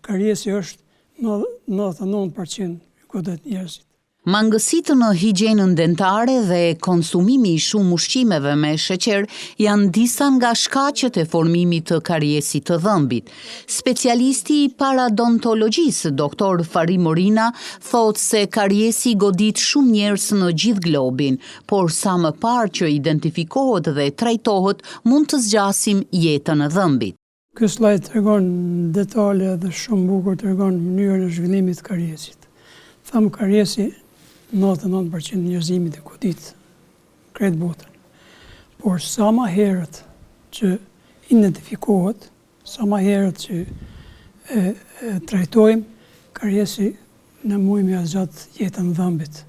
kariesi është 99% godet njerëzit. Mangësitë në higjienën dentare dhe konsumimi i shumë ushqimeve me sheqer janë disa nga shkaqet e formimit të kariesit të dhëmbit. Specialisti i paradontologjisë, Dr. Fari Morina, thotë se kariesi godit shumë njerëz në gjithë globin, por sa më parë që identifikohet dhe trajtohet, mund të zgjasim jetën e dhëmbit. Ky slajd tregon detale dhe shumë bukur tregon mënyrën e zhvillimit të kariesit. Thamë kariesi 99% njerëzimit e godit krejt botën. Por sa më herët që identifikohet, sa më herët që trajtojmë, kariesi në mujmë ja zgjat jetën dhëmbit.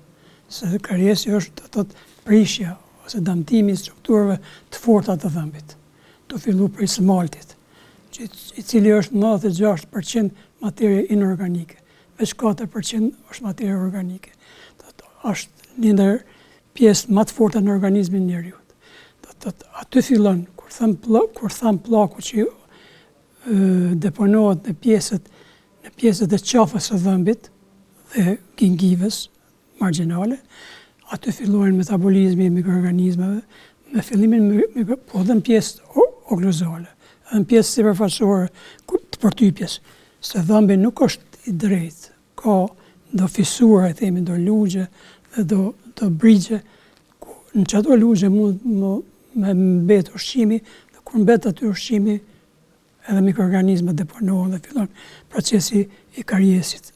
Se kariesi është të prishja ose damtimi i strukturave të forta të dhëmbit. Të fillu prej smaltit, i cili është 96% materie inorganike, veç 4% është materie organike. Është një ndër pjesë më të forta në organizmin njeriut. Aty fillon, kur tham plaku që deponohet në pjesët e qafës së dhëmbit dhe gingives marginale, aty fillojnë metabolizmi i mikroorganizmave, me fillimin po dhe në pjesë okluzale, edhe në pjesë sipërfaqësore të përtypjes, se dhëmbi nuk është i drejtë, ka do fisura, themi, do lugje dhe do brigje. Në çdo lugje mund me mbet ushqimi, dhe kur mbet aty ushqimi, edhe mikroorganizmat deponohen dhe fillon procesi i kariesit.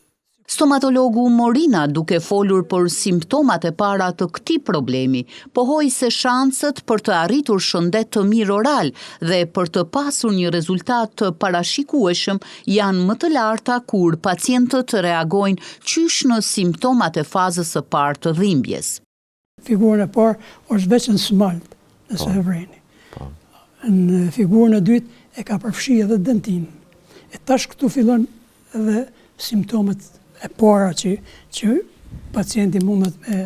Stomatologu Morina, duke folur për simptomat e para të këtij problemi, pohoi se shanset për të arritur shëndet të mirë oral dhe për të pasur një rezultat të parashikueshëm janë më të larta kur pacientët reagojnë qysh në simptomat e fazës së parë të dhimbjes. Figurën e parë është veç në smalt, nëse e vreni. Në figurën e dytë e ka përfshi edhe dentin. E tash këtu fillon edhe simptomet e para që pacienti mundet me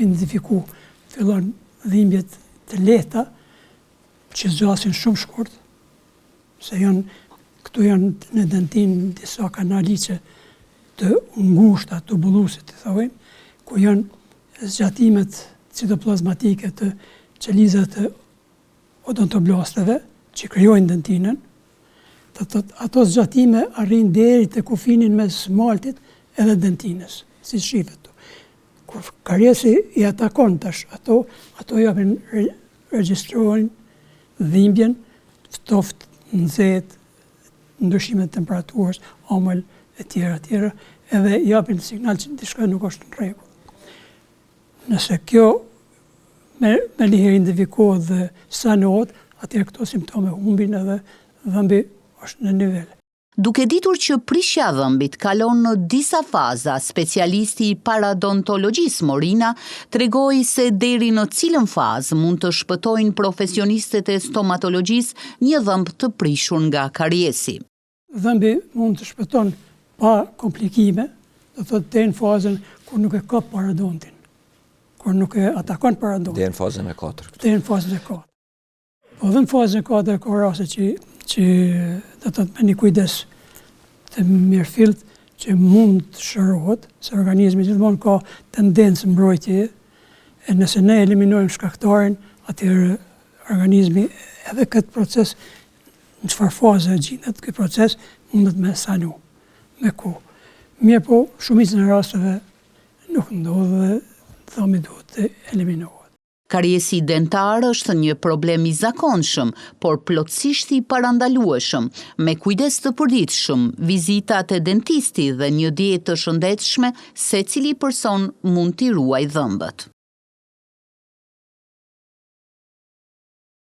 identifiku. Fillon dhimbjet të lehta, që zgjasin shumë shkurt, se këtu janë në dentin disa kanaliqe të ngushta, tubullusit, të thojnë, ku janë zgjatimet citoplazmatike të qelizat të odontoblasteve, që krijojnë dentinën. Ato zgjatime arrin deri te kufinin mes smaltit edhe dentinës, si shifet tu. Kur kariesi i atakon tash, ato japin regjistrojnë dhimbjen, ftoftë, nxehtë, ndryshime të temperaturës, omël e tjera, edhe japin signal që diçka nuk është në rregull. Nëse kjo me liher identifikohet dhe sanohet, atëherë këto simptome humbin edhe dhëmbi është në nivel. Duke ditur që prishja e dhëmbit kalon në disa faza, specialisti i paradontologjisë Morina tregoi se deri në cilën fazë mund të shpëtojnë profesionistët e stomatologjisë një dhëmb të prishur nga kariesi. Dhëmbi mund të shpëton pa komplikime, do thotë deri në fazën kur nuk e ka paradontin, kur nuk e atakon paradontin. Deri në fazën e 4. Deri në fazën e 4. Po dhe në fazën e 4 ka raste që do të me një kujdes të mirëfillt që mund të shërohet, se organizmi gjithmonë ka tendencë mbrojtje, e nëse ne eliminojmë shkaktarin, atëherë organizmi edhe këtë proces, në çfarë faze gjendet ky proces, mundet me sanu, me kohë. Mirë po, shumicën e rasteve nuk ndodh dhe dhëmbi duhet të eliminohet. Kariesi dentar është një problem i zakonshëm, por plotësisht i parandalueshëm. Me kujdes të përditshëm, vizitat e dentistit dhe një dietë të shëndetshme, secili person mund t'i ruajë dhëmbët.